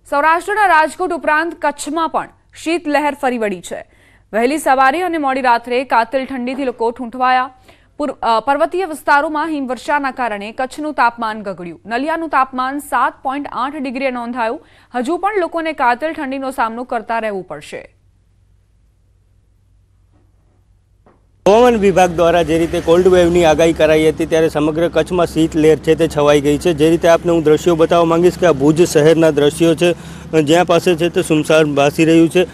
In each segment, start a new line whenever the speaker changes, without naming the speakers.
સૌરાષ્ટ્રના રાજકોટ ઉપરાંત કચ્છમાં પણ શીત લહેર ફરી વળી છે। વહેલી સવારે અને મોડી રાત્રે કાતિલ ઠંડીથી લોકો ઠૂંઠવાયા। પર્વતીય વિસ્તારોમાં હિમવર્ષાના કારણે કચ્છનું તાપમાન ગગડ્યું। નલિયાનું તાપમાન 7.8 ડિગ્રીએ નોંધાયું। હજુ પણ લોકોને કાતિલ ઠંડીનો સામનો કરતા રહેવું પડશે।
હવામાન વિભાગ દ્વારા જે રીતે કોલ્ડ વેવની આગાહી કરાઈ હતી ત્યારે સમગ્ર કચ્છમાં શીત લહેર છે તે છવાઈ ગઈ છે। જે રીતે આપને હું દ્રશ્યો બતાવવા માંગીશ કે આ ભુજ શહેરના દ્રશ્યો છે, જ્યાં પાસે છે તે સુમસાન ભાસી રહ્યું છે।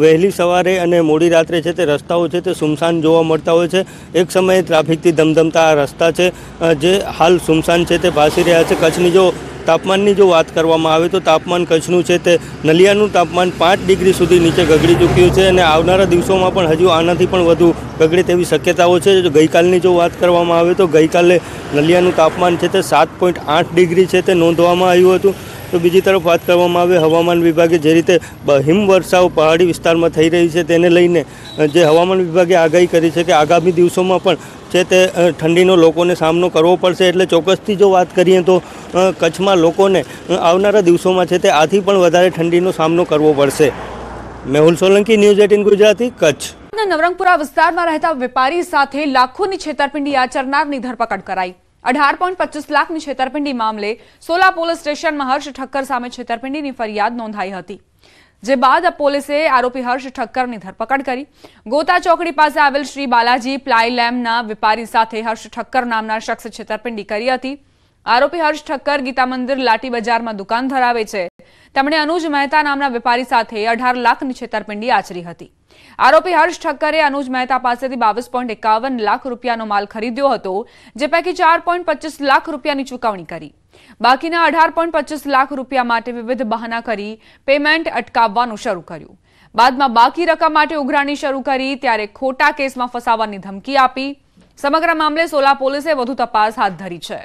વહેલી સવારે અને મોડી રાત્રે છે તે રસ્તાઓ છે તે સુમસાન જોવા મળતા હોય છે। એક સમયે ટ્રાફિકથી ધમધમતા આ રસ્તા છે જે હાલ સુમસાન છે તે ભાસી રહ્યા છે। કચ્છની જો તાપમાનની જો વાત કરવામાં આવે તો તાપમાન કચ્છનું છે તે નલિયાનું તાપમાન 5 ડિગ્રી સુધી નીચે ગગડી ચૂક્યું છે અને આવનારા દિવસોમાં પણ હજુ આનાથી પણ વધુ ગગડે તેવી શક્યતાઓ છે। જો ગઈકાલની જો વાત કરવામાં આવે તો ગઈકાલે નલિયાનું તાપમાન છે તે 7.8 ડિગ્રી છે તે નોંધવામાં આવ્યું હતું। તો બીજી તરફ વાત કરવામાં આવે હવામાન વિભાગે જે રીતે હિમવર્ષાઓ પહાડી વિસ્તારમાં થઈ રહી છે તેને લઈને જે હવામાન વિભાગે આગાહી કરી છે કે આગામી દિવસોમાં પણ છે તે ઠંડીનો લોકોને સામનો કરવો પડશે। એટલે ચોક્કસથી જો વાત કરીએ તો કચ્છમાં લોકોને આવનારા દિવસોમાં છે તે આથી પણ વધારે ઠંડીનો સામનો કરવો પડશે। મેહુલ સોલંકી, ન્યૂઝ 18 ગુજરાતી, કચ્છ।
નવરંગપુરા વિસ્તારમાં રહેતા વેપારી સાથે લાખોની છેતરપિંડી આચરનારની ધરપકડ કરાઈ। 18.25 લાખની છેતરપિંડી મામલે સોલા પોલીસ સ્ટેશનમાં હર્ષ ઠક્કર સામે છેતરપિંડીની ફરિયાદ નોંધાઈ હતી, જે બાદ પોલીસે આરોપી હર્ષ ઠક્કરની ધરપકડ કરી। ગોતા ચોકડી પાસે આવેલ શ્રી બાલાજી પ્લાય લેમ્પના વેપારી સાથે હર્ષ ઠક્કર નામના શખ્સે છેતરપિંડી કરી હતી। આરોપી હર્ષ ઠક્કર ગીતા મંદિર લાઠી બજારમાં દુકાન ધરાવે છે। તેમણે અનુજ મહેતા નામના વેપારી સાથે 18 લાખની છેતરપિંડી આચરી હતી। આરોપી હર્ષ ઠક્કરે અનુજ મહેતા પાસેથી 22.51 લાખ રૂપિયાનો માલ ખરીદ્યો હતો, જે પૈકી 4.25 લાખ રૂપિયાની ચૂકવણી કરી। બાકીના 18.25 લાખ રૂપિયા માટે વિવિધ બહાના કરી પેમેન્ટ અટકાવવાનું શરૂ કર્યું। બાદમાં બાકી રકમ માટે ઉઘરાણી શરૂ કરી ત્યારે ખોટા કેસમાં ફસાવવાની ધમકી આપી। સમગ્ર મામલે સોલા પોલીસે વધુ તપાસ હાથ ધરી છે।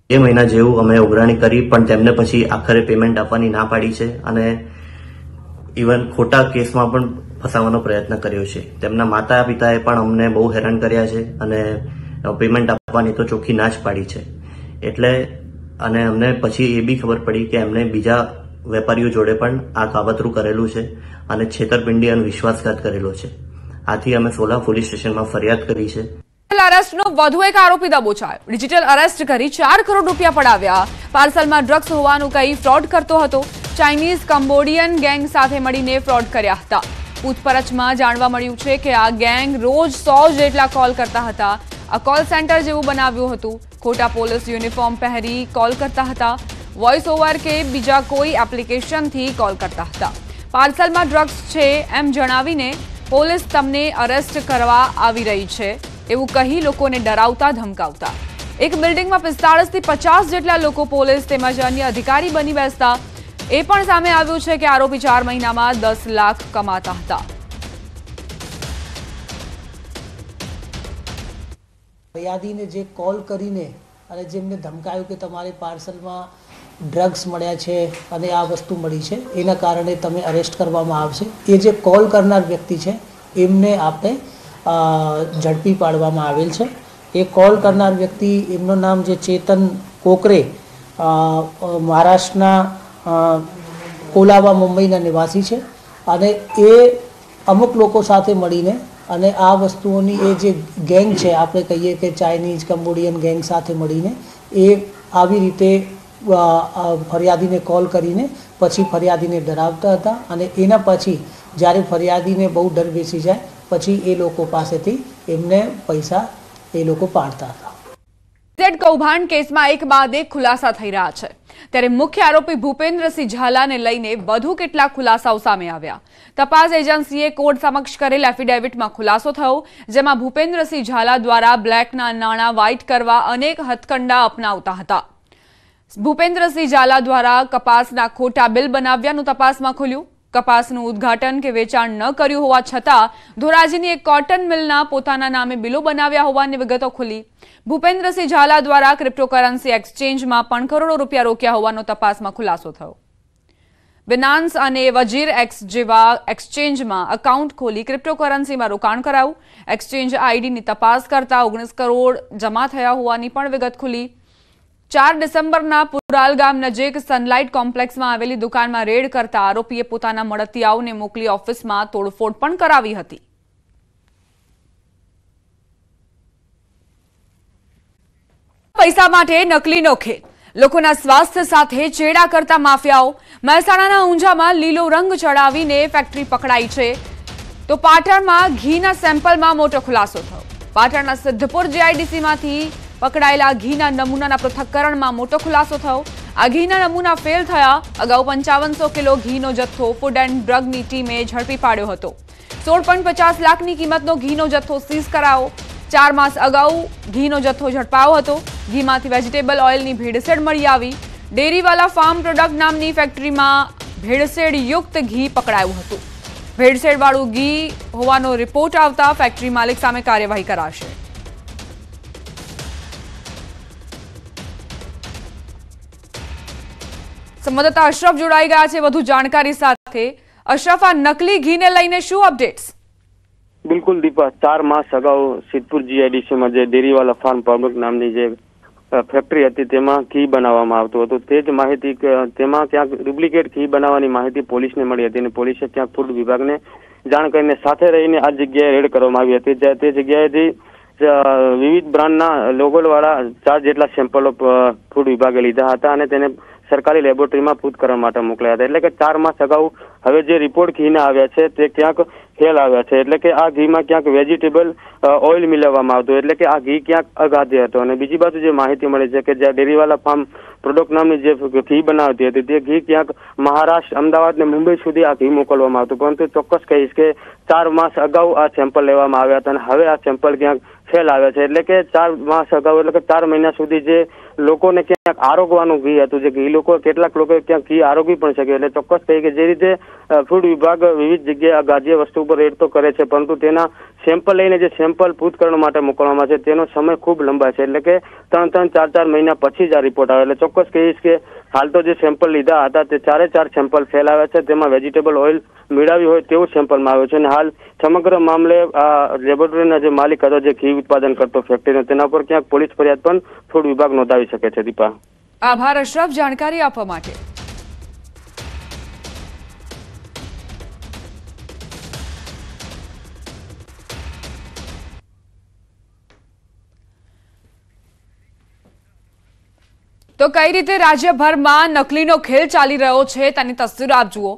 એ મહિના જેવું અમે ઉઘરાણી કરી પણ તેમને પછી આખરે પેમેન્ટ આપવાની ના પાડી છે અને ઇવન ખોટા કેસમાં પણ ફસાવવાનો પ્રયત્ન કર્યો છે। તેમના માતા પિતાએ પણ અમને બહુ હેરાન કર્યા છે અને પેમેન્ટ આપવાની તો ચોખ્ખી ના જ પાડી છે। એટલે અને અમને પછી એ બી ખબર પડી કે એમને બીજા વેપારીઓ જોડે પણ આ કાવતરું કરેલું છે અને છેતરપિંડી અને વિશ્વાસઘાત કરેલો છે। આથી અમે સોલા પોલીસ સ્ટેશનમાં ફરિયાદ કરી છે।
અરેસ્ટનો વધુ એક આરોપી દબોચાયો। ડિજિટલ અરેસ્ટ કરી 4 કરોડ રૂપિયા પડાવ્યા। પાર્સલમાં ડ્રગ્સ હોવાનું કહી ફ્રોડ કરતો હતો। ચાઇનીઝ કંબોડિયન ગેંગ સાથે મળીને ફ્રોડ કર્યા હતા। પૂછપરછમાં જાણવા મળ્યું છે કે આ ગેંગ રોજ 100 જેટલા કોલ કરતા હતા। આ કોલ સેન્ટર જેવું બનાવ્યું હતું। ખોટા પોલીસ યુનિફોર્મ પહેરી કોલ કરતા હતા। વોઇસ ઓવર કે બીજા કોઈ એપ્લિકેશનથી કોલ કરતા હતા। પાર્સલમાં ડ્રગ્સ છે એમ જણાવીને પોલીસ તમને અરેસ્ટ કરવા આવી રહી છે એવું કહી લોકોને ડરાવતા ધમકાવતા। એક બિલ્ડિંગમાં 45 થી 50 જેટલા લોકો પોલીસ તેમજ અન્ય અધિકારી બની બેસતા। એ પણ સામે આવ્યું છે કે આરોપી 4 મહિનામાં 10 લાખ કમાતા હતા।
ફરિયાદીને જે કોલ કરીને અને જેમને ધમકાયું કે તમારે પાર્સલમાં ડ્રગ્સ મળ્યા છે અને આ વસ્તુ મળી છે, એના કારણે તમે અરેસ્ટ કરવામાં આવશે। એ જે કોલ કરનાર વ્યક્તિ છે એમને આપણે ઝડપી પાડવામાં આવેલ છે। એ કોલ કરનાર વ્યક્તિ એમનું નામ જે ચેતન કોકરે મહારાષ્ટ્રના કોલાબા મુંબઈના નિવાસી છે અને એ અમુક લોકો સાથે મળીને અને આ વસ્તુઓની એ જે ગેંગ છે આપણે કહીએ કે ચાઇનીઝ કંબોડિયન ગેંગ સાથે મળીને એ આવી રીતે ફરિયાદીને કોલ કરીને પછી ફરિયાદીને ડરાવતા હતા અને એના પછી જ્યારે ફરિયાદીને બહુ ડર બેસી જાય પછી એ લોકો પાસેથી એમને પૈસા એ લોકો પાડતા હતા।
ઝેડ કૌભાંડ કેસમાં એક બાદ એક ખુલાસા થઈ રહ્યા છે, ત્યારે મુખ્ય આરોપી ભૂપેન્દ્રસિંહ ઝાલાને લઈને વધુ કેટલાક ખુલાસાઓ સામે આવ્યા। તપાસ એજન્સીએ કોર્ટ સમક્ષ કરેલ એફિડેવિટમાં ખુલાસો થયો, જેમાં ભૂપેન્દ્રસિંહ ઝાલા દ્વારા બ્લેકના નાણાં વ્હાઇટ કરવા અનેક હથકંડા અપનાવતા હતા। ભૂપેન્દ્રસિંહ ઝાલા દ્વારા કપાસના ખોટા બિલ બનાવ્યાનું તપાસમાં ખુલ્યું। કપાસનું ઉદ્ઘાટન કે વેચાણ ન કર્યું હોવા છતાં ધોરાજીની એક કોટન મિલના પોતાના નામે બિલો બનાવ્યા હોવાની વિગતો ખુલી। ભૂપેન્દ્રસિંહ ઝાલા દ્વારા ક્રિપ્ટોકરન્સી એક્સચેન્જમાં પણ કરોડો રૂપિયા રોક્યા હોવાનો તપાસમાં ખુલાસો થયો। Binance અને વજીર એક્સ જેવા એક્સચેન્જમાં એકાઉન્ટ ખોલી ક્રિપ્ટોકરન્સીમાં રોકાણ કરાયું। એક્સચેન્જ આઈડીની તપાસ કરતા 19 કરોડ જમા થયા હોવાની પણ વિગત ખુલી। 4 ડિસેમ્બરના પુરાલ ગામ નજીક સનલાઇટ કોમ્પ્લેક્સમાં આવેલી દુકાનમાં રેડ કરતા આરોપીએ પોતાના મળતિયાઓને મોકલી ઓફિસમાં તોડફોડ પણ કરાવી હતી. પૈસા માટે નકલીનો ખેલ, લોકોના સ્વાસ્થ્ય સાથે ચેડા કરતા માફિયાઓ. મહેસાણાના ઊંઝામાં લીલો રંગ ચડાવીને ફેક્ટરી પકડાઈ છે. તો પાટણમાં ઘીના સેમ્પલમાં મોટો ખુલાસો થયો. પાટણના સિદ્ધપુર જીઆઈડીસીમાંથી પકડાયેલા ઘીના નમૂનાના પૃથક્કરણમાં મોટો ખુલાસો થયો. આ ઘીના નમૂના ફેલ થયા. અગાઉ 5500 કિલો ઘીનો જથ્થો ફૂડ એન્ડ ડ્રગની ટીમે ઝડપી પાડ્યો હતો. 16.50 લાખની કિંમતનો ઘીનો જથ્થો સીઝ કરાયો. 4 માસ અગાઉ ઘીનો જથ્થો ઝડપાયો હતો. ઘીમાંથી વેજીટેબલ ઓઇલની ભેળસેળ મળી આવી. ડેરીવાલા ફાર્મ પ્રોડક્ટ નામની ફેક્ટરીમાં ભેળસેળ યુક્ત ઘી પકડાયું હતું. ભેળસેળવાળું ઘી હોવાનો રિપોર્ટ આવતા ફેક્ટરી માલિક સામે કાર્યવાહી કરાશે. સંવાદદાતા અશરફ જોડાઈ ગયા છે વધુ જાણકારી સાથે. અશરફ, આ નકલી ઘીને લઈને શું અપડેટ્સ?
બિલકુલ દીપા, 4 માસ અગાઉ સિદ્ધપુર જીઆઈડીસીમાં જે ડેરીવાલા ફાર્મ પ્રોડક્ટ નામની જે ફેક્ટરી હતી તેમાં ઘી બનાવવામાં આવતું હતું. તે જ માહિતી તેમાં ક્યાંક ડુપ્લિકેટ ઘી બનાવવાની માહિતી પોલીસને મળી હતી અને પોલીસે ક્યાંક ફૂડ વિભાગને જાણ કરીને સાથે રહીને આ જગ્યાએ રેડ કરવામાં આવી હતી. તે જગ્યાએથી વિવિધ બ્રાન્ડના લોગોવાળા 4 જેટલા સેમ્પલો ફૂડ વિભાગે લીધા હતા અને તેને સરકારી લેબોરેટરીમાં પૂછ કરવા માટે મોકલ્યા હતા. એટલે કે 4 માસ અગાઉ હવે જે રિપોર્ટ ઘીના આવ્યા છે તે ક્યાંક ફેલ આવ્યા છે. એટલે કે આ ઘીમાં ક્યાંક વેજીટેબલ ઓઇલ મિલાવવામાં આવતું, એટલે કે આ ઘી ક્યાંક અગાધ્ય હતો. અને બીજી બાજુ જે માહિતી મળી છે કે જ્યાં ડેરીવાલા ફાર્મ પ્રોડક્ટ નામની જે ઘી બનાવતી હતી તે ઘી ક્યાંક મહારાષ્ટ્ર, અમદાવાદ ને મુંબઈ સુધી આ ઘી મોકલવામાં આવતું. પરંતુ ચોક્કસ કહીશ કે 4 માસ અગાઉ આ સેમ્પલ લેવામાં આવ્યા હતા અને હવે આ સેમ્પલ ક્યાંક ફેલ આવ્યા છે. એટલે કે 4 માસ અગાઉ, એટલે કે 4 મહિના સુધી જે લોકોને ક્યાંક આરોગવાનું ઘી હતું, જે ઘી કેટલાક લોકો ક્યાંક ઘી આરોગી પણ શકે. એટલે ચોક્કસ કહી કે જે રીતે ફૂડ વિભાગ વિવિધ જગ્યાએ આ ગાજ્ય વસ્તુ ઉપર રેડ તો કરે છે, પરંતુ તેના સેમ્પલ લઈને જે સેમ્પલ પૂછકરણ માટે મોકલવામાં છે તેનો સમય ખૂબ લંબાય છે. એટલે કે 3-3, 4-4 મહિના પછી જ આ રિપોર્ટ આવે. એટલે ચોક્કસ કહીશ કે હાલ તો જે સેમ્પલ લીધા હતા તે 4 સેમ્પલ ફેલ આવ્યા છે. તેમાં વેજીટેબલ ઓઇલ મેળવ્યું હોય તેવું સેમ્પલમાં આવ્યું છે. અને હાલ સમગ્ર મામલે આ લેબોરેટરીના જે માલિક હતો, જે ઘી ઉત્પાદન કરતો ફેક્ટરીનો, તેના પર ક્યાંક પોલીસ ફરિયાદ પણ ફૂડ વિભાગ નોંધાવી શકે છે. દીપા,
આભાર અશરફ જાણકારી આપવા માટે. તો કઈ રીતે રાજ્યભરમાં નકલીનો ખેલ ચાલી રહ્યો છે તેની તસવીર આપ જુઓ.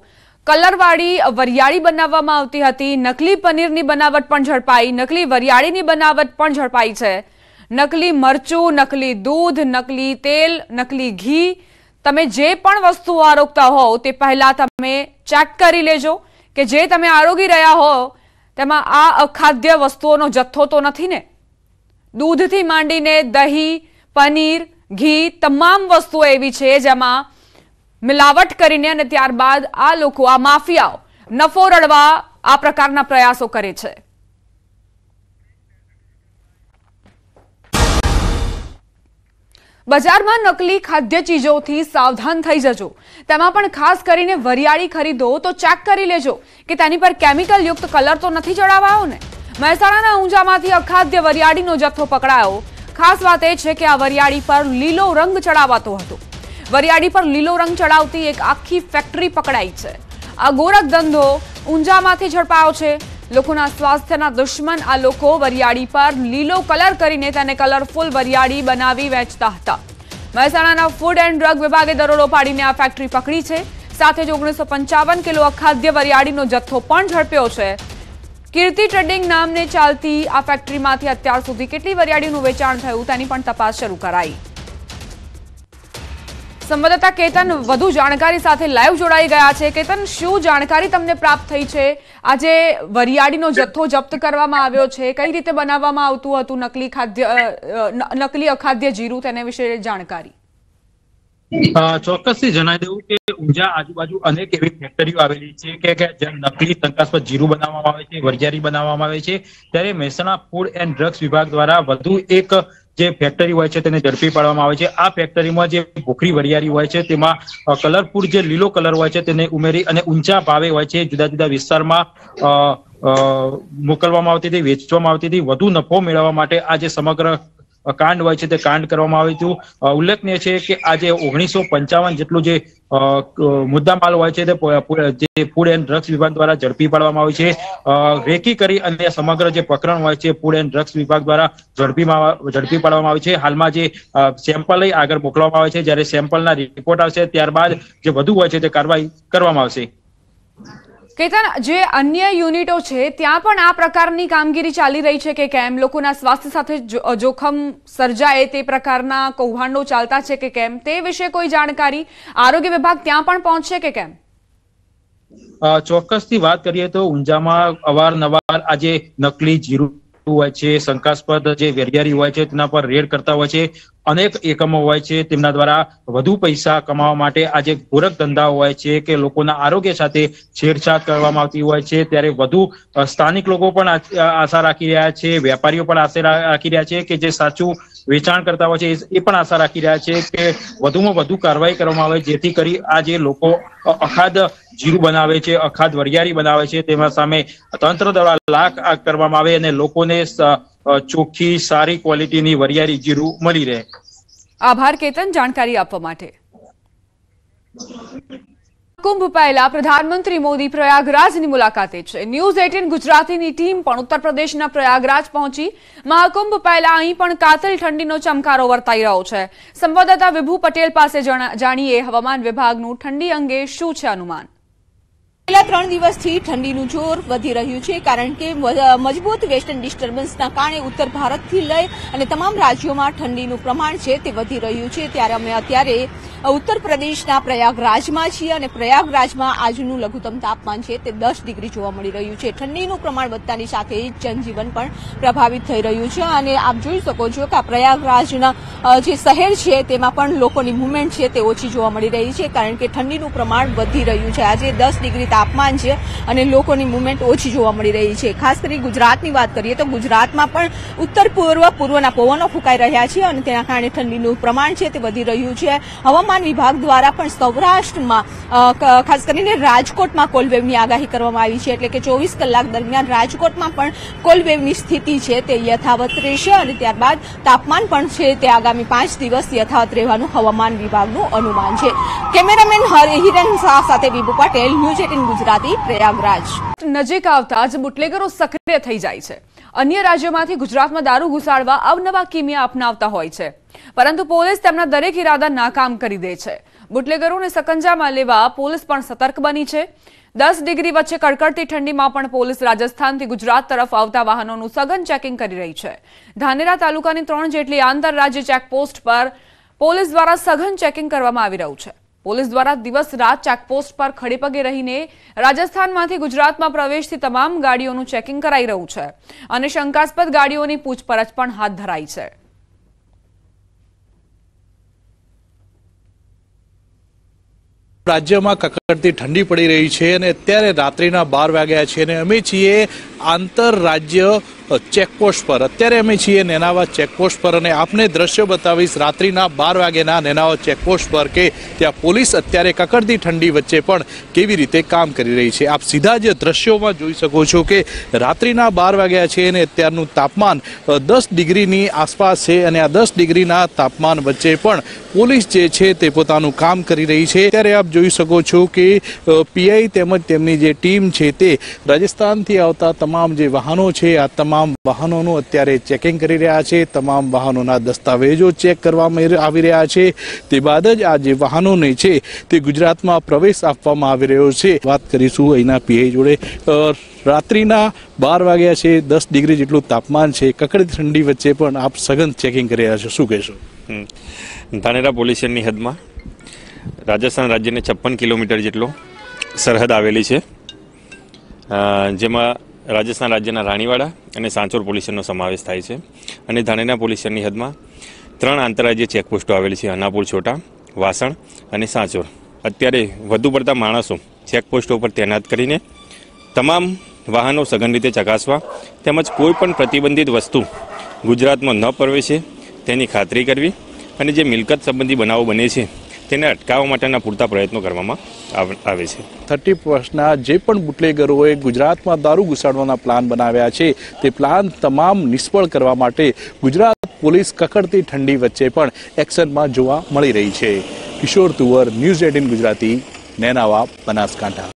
કલરવાળી વરિયાળી બનાવવામાં આવતી હતી. નકલી પનીરની બનાવટ પણ ઝડપાઈ. નકલી વરિયાળીની બનાવટ પણ ઝડપાઈ છે. નકલી મરચું, નકલી દૂધ, નકલી તેલ, નકલી ઘી, તમે જે પણ વસ્તુઓ આરોગતા હોવ તે પહેલા તમે ચેક કરી લેજો કે જે તમે આરોગી રહ્યા હો તેમાં આ અખાદ્ય વસ્તુઓનો જથ્થો તો નથી ને. દૂધથી માંડીને દહીં, પનીર, ઘી, તમામ વસ્તુઓ એવી છે જેમાં મિલાવટ કરીને અને ત્યારબાદ આ લોકો, આ માફિયાઓ નફો રળવા આ પ્રકારના પ્રયાસો કરે છે. બજારમાં નકલી ખાદ્ય ચીજોથી સાવધાન થઈ જજો. તેમાં પણ ખાસ કરીને વરિયાળી ખરીદો તો ચેક કરી લેજો કે તેની પર કેમિકલ યુક્ત કલર તો નથી ચડાવાયો ને. મહેસાણાના ઊંઝામાંથી અખાદ્ય વરિયાળીનો જથ્થો પકડાયો. ખાસ વાત એ છે કે આ વરિયાળી પર લીલો રંગ ચડાવાતો હતો. વરિયાળી પર લીલો રંગ ચડાવતી એક આખી ફેક્ટરી પકડાઈ છે. આ ગોરખ ધંધો ઊંઝામાંથી ઝડપાયો છે. લોકોના સ્વાસ્થ્યના દુશ્મન આ લોકો વરિયાળી પર લીલો કલર કરીને તેને કલરફુલ વરિયાળી બનાવી વેચતા હતા. મહેસાણાના ફૂડ એન્ડ ડ્રગ વિભાગે દરોડો પાડીને આ ફેક્ટરી પકડી છે. સાથે જ 1955 કિલો અખાદ્ય વરિયાળીનો જથ્થો પણ ઝડપ્યો છે. કીર્તિ ટ્રેડિંગ નામને ચાલતી આ ફેક્ટરીમાંથી અત્યાર સુધી કેટલી વરિયાળીનું વેચાણ થયું તેની પણ તપાસ શરૂ કરાઈ. સંવાદદાતા કેતન વધુ જાણકારી સાથે લાઈવ જોડાઈ ગયા છે. કેતન, શું જાણકારી તમને પ્રાપ્ત થઈ છે? આજે વરિયાળીનો જથ્થો જપ્ત કરવામાં આવ્યો છે, કઈ રીતે બનાવવામાં આવતું હતું નકલી અખાદ્ય જીરું, તેને વિશે જાણકારી?
ચોક્કસથી જણાવી દેવું કે ઊંઝા આજુબાજુ અનેક એવી ફેક્ટરીઓ આવેલી છે કે જ્યાં નકલી શંકાસ્પદ જીરું બનાવવામાં આવે છે, વરિયાળી બનાવવામાં આવે છે. ત્યારે મહેસાણા ફૂડ એન્ડ ડ્રગ્સ વિભાગ દ્વારા વધુ એક જે ફેક્ટરી હોય છે તેને ઝડપી પાડવામાં આવે છે. આ ફેક્ટરીમાં જે ભૂખરી વરિયાળી હોય છે તેમાં કલરફુલ જે લીલો કલર હોય છે તેને ઉમેરી અને ઊંચા ભાવે હોય છે જુદા જુદા વિસ્તારમાં મોકલવામાં આવતી હતી, વેચવામાં આવતી હતી. વધુ નફો મેળવવા માટે આ જે સમગ્ર કાંડ હોય છે તે કાંડ કરવામાં આવ્યું હતું। ઉલ્લેખનીય છે કે આજે 1955 જેટલું જે મુદ્દામાલ હોય છે તે ફૂડ એન્ડ ડ્રગ્સ વિભાગ દ્વારા ઝડપી પાડવામાં આવ્યું છે। રેકી કરી અને સમગ્ર જે પ્રકરણ હોય છે ફૂડ એન્ડ ડ્રગ્સ વિભાગ દ્વારા ઝડપી પાડવામાં આવ્યું છે। હાલમાં જે સેમ્પલ લઈ આગળ મોકલવામાં આવે છે, જ્યારે સેમ્પલના રિપોર્ટ આવશે ત્યારબાદ જે વધુ હોય છે તે કાર્યવાહી કરવામાં આવશે।
કેતન, જે અન્ય યુનિટો છે ત્યાં પણ આ પ્રકારની કામગીરી ચાલી રહી છે કે કેમ? લોકોના સ્વાસ્થ્ય સાથે જોખમ સર્જાય તે પ્રકારના કૌભાંડો ચાલતા છે કે કેમ, તે વિશે કોઈ જાણકારી? આરોગ્ય વિભાગ ત્યાં પણ પહોંચશે કે કેમ?
ચોક્કસથી વાત કરીએ તો ઊંઝામાં અવારનવાર આજે નકલી જીરું હોય છે, શંકાસ્પદ જે વેરિયારી હોય છે તેના પર રેડ કરતા હોય છે। અનેક એકમો હોય છે તેમના દ્વારા વધુ પૈસા કમાવા માટે આજે ગોરખ ધંધા હોય છે કે લોકોના આરોગ્ય સાથે છેડછાડ કરવામાં આવતી હોય છે, ત્યારે વધુ સ્થાનિક લોકો પણ આશા રાખી રહ્યા છે, વેપારીઓ પણ આશા રાખી રહ્યા છે કે જે સાચું વેચાણ કરતા હોય છે એ પણ આશા રાખી રહ્યા છે કે વધુમાં વધુ કાર્યવાહી કરવામાં આવે, જેથી કરી આ જે લોકો અખાધ જીરું બનાવે છે, અખાધ વરિયાળી બનાવે છે તેમાં સામે તંત્ર દ્વારા લાખ કરવામાં આવે અને લોકોને ચોખ્ખી સારી ક્વોલિટીની વરિયાળી જીરું મળી રહે।
આભાર કેતન જાણકારી આપવા માટે। કુંભ પહેલા પ્રધાનમંત્રી મોદી પ્રયાગરાજની મુલાકાતે છે। ન્યૂઝ 18 ગુજરાતીની ટીમ પણ ઉત્તર પ્રદેશના પ્રયાગરાજ પહોંચી। મહાકુંભ પહેલા અહીં પણ કાતિલ ઠંડીનો ચમકારો વર્તાઈ રહ્યો છે। સંવાદદાતા વિભુ પટેલ પાસે જાણીએ હવામાન વિભાગનું ઠંડી અંગે શું છે અનુમાન।
છેલ્લા 3 દિવસથી ઠંડીનું જોર વધી રહ્યું છે, કારણ કે મજબૂત વેસ્ટર્ન ડિસ્ટર્બન્સના કારણે ઉત્તર ભારતથી લઈ અને તમામ રાજ્યોમાં ઠંડીનું પ્રમાણ છે તે વધી રહ્યું છે। ત્યારે અમે અત્યારે ઉત્તર પ્રદેશના પ્રયાગરાજમાં છીએ અને પ્રયાગરાજમાં આજનું લઘુત્તમ તાપમાન છે તે 10 ડિગ્રી જોવા મળી રહ્યું છે। ઠંડીનું પ્રમાણ વધતાની સાથે જનજીવન પણ પ્રભાવિત થઈ રહ્યું છે અને આપ જોઈ શકો છો કે આ પ્રયાગરાજના જે શહેર છે તેમાં પણ લોકોની મુવમેન્ટ છે તે ઓછી જોવા મળી રહી છે, કારણ કે ઠંડીનું પ્રમાણ વધી રહ્યું છે। આજે 10 ડિગ્રી તાપમાન છે અને લોકોની મુવમેન્ટ ઓછી જોવા મળી રહી છે। ખાસ કરી ગુજરાતની વાત કરીએ તો ગુજરાતમાં પણ ઉત્તર પૂર્વના પવનો ફૂંકાઈ રહ્યા છે અને તેના કારણે ઠંડીનું પ્રમાણ છે તે વધી રહ્યું છે। હવામાન વિભાગ દ્વારા પણ સૌરાષ્ટ્રમાં ખાસ કરીને રાજકોટમાં કોલ્ડવેવની આગાહી કરવામાં આવી છે, એટલે કે 24 કલાક દરમિયાન રાજકોટમાં પણ કોલ્ડવેવની સ્થિતિ છે તે યથાવત રહેશે અને ત્યારબાદ તાપમાન પણ છે તે આગામી 5 દિવસ યથાવત રહેવાનું હવામાન વિભાગનું અનુમાન છે। કેમેરામેન હિરેન શાહ સાથે વિભુ પટેલ, ન્યૂઝ 18 ગુજરાતી, પ્રયાગરાજ।
નજીક આવતા જ બુટલેગરો સક્રિય થઈ જાય છે। અન્ય રાજ્યોમાંથી ગુજરાતમાં દારૂ ઘુસાડવા અવનવા કિમિયા અપનાવતા હોય છે, પરંતુ પોલીસ તેમના દરેક ઇરાદા નાકામ કરી દે છે। બુટલેગરોને સકંજામાં લેવા પોલીસ પણ સતર્ક બની છે। 10 ડિગ્રી વચ્ચે કડકડતી ઠંડીમાં પણ પોલીસ રાજસ્થાનથી ગુજરાત તરફ આવતા વાહનોનું સઘન ચેકિંગ કરી રહી છે। ધાનેરા તાલુકાની 3 જેટલી આંતરરાજ્ય ચેકપોસ્ટ પર પોલીસ દ્વારા સઘન ચેકિંગ કરવામાં આવી રહ્યું છે। પોલીસ દ્વારા દિવસ રાત ચેકપોસ્ટ પર ખડેપગે રહીને રાજસ્થાનમાંથી ગુજરાતમાં પ્રવેશતી તમામ ગાડીઓનું ચેકિંગ કરાઈ રહ્યું છે અને શંકાસ્પદ ગાડીઓની પૂછપરછ પણ હાથ ધરાઈ છે।
રાજ્યમાં કકડતી ઠંડી પડી રહી છે અને અત્યારે રાત્રિના 12 વાગ્યા છે અને અમે છીએ આંતરરાજ્ય ચેકપોસ્ટ પર। અત્યારે અમે છીએ નેનાવા ચેકપોસ્ટ પર અને આપને દ્રશ્યો બતાવીશ રાત્રિના 12 વાગ્યાના નેનાવા ચેકપોસ્ટ પર કે ત્યાં પોલીસ અત્યારે કકડતી ઠંડી વચ્ચે પણ કેવી રીતે કામ કરી રહી છે। આપ સીધા જ દ્રશ્યોમાં જોઈ શકો છો કે રાત્રિના 12 વાગ્યા છે અને અત્યારનું તાપમાન 10 ડિગ્રીની આસપાસ છે અને આ 10 ડિગ્રીના તાપમાન વચ્ચે પણ પોલીસ જે છે તે પોતાનું કામ કરી રહી છે। ત્યારે આપ જોઈ શકો છો કે પીઆઈ તેમજ તેમની જે ટીમ છે તે રાજસ્થાનથી આવતા તમામ જે વાહનો છે આ તમામ વાહનોનું અત્યારે ચેકિંગ કરી રહ્યા છે। તમામ વાહનોના દસ્તાવેજો ચેક કરવામાં આવી રહ્યા છે, તે બાદ જ આ જે વાહનોને છે તે ગુજરાતમાં પ્રવેશ આપવામાં આવી રહ્યો છે। વાત કરીશું અહીંના પીઆઈ જોડે। રાત્રિના 12 વાગ્યા છે, 10 ડિગ્રી જેટલું તાપમાન છે, કકડતી ઠંડી વચ્ચે પણ આપ સઘન ચેકિંગ કરી રહ્યા છો, શું કહેશો?
ધાનેરા પોલીસ સ્ટેશનની હદમાં રાજસ્થાન રાજ્યને 56 કિલોમીટર જેટલો સરહદ આવેલી છે, જેમાં રાજસ્થાન રાજ્યના રાણીવાડા અને સાંચોર પોલીસ સ્ટેશનનો સમાવેશ થાય છે અને ધાનેરા પોલીસ સ્ટેશનની હદમાં 3 આંતરરાજ્ય ચેકપોસ્ટો આવેલી છે, અનાપુર, છોટા, વાસણ અને સાંચોર। અત્યારે વધુ પડતા માણસો ચેકપોસ્ટો પર તૈનાત કરીને તમામ વાહનો સઘન રીતે ચકાસવા તેમજ કોઈ પણ પ્રતિબંધિત વસ્તુ ગુજરાતમાં ન પ્રવેશે તેની ખાતરી કરવી અને જે મિલકત સંબંધી બનાવો બને છે તેને અટકાવવા માટેના પૂરતા પ્રયત્નો કરવામાં આવે છે.
30+ જે પણ બુટલેગરોએ ગુજરાતમાં દારૂ ઘુસાડવાના પ્લાન બનાવ્યા છે તે પ્લાન તમામ નિષ્ફળ કરવા માટે ગુજરાત પોલીસ કકડતી ઠંડી વચ્ચે પણ એક્શનમાં જોવા મળી રહી છે. કિશોર તુવર, ન્યૂઝ 18 ગુજરાતી, નેનાવા, બનાસકાંઠા.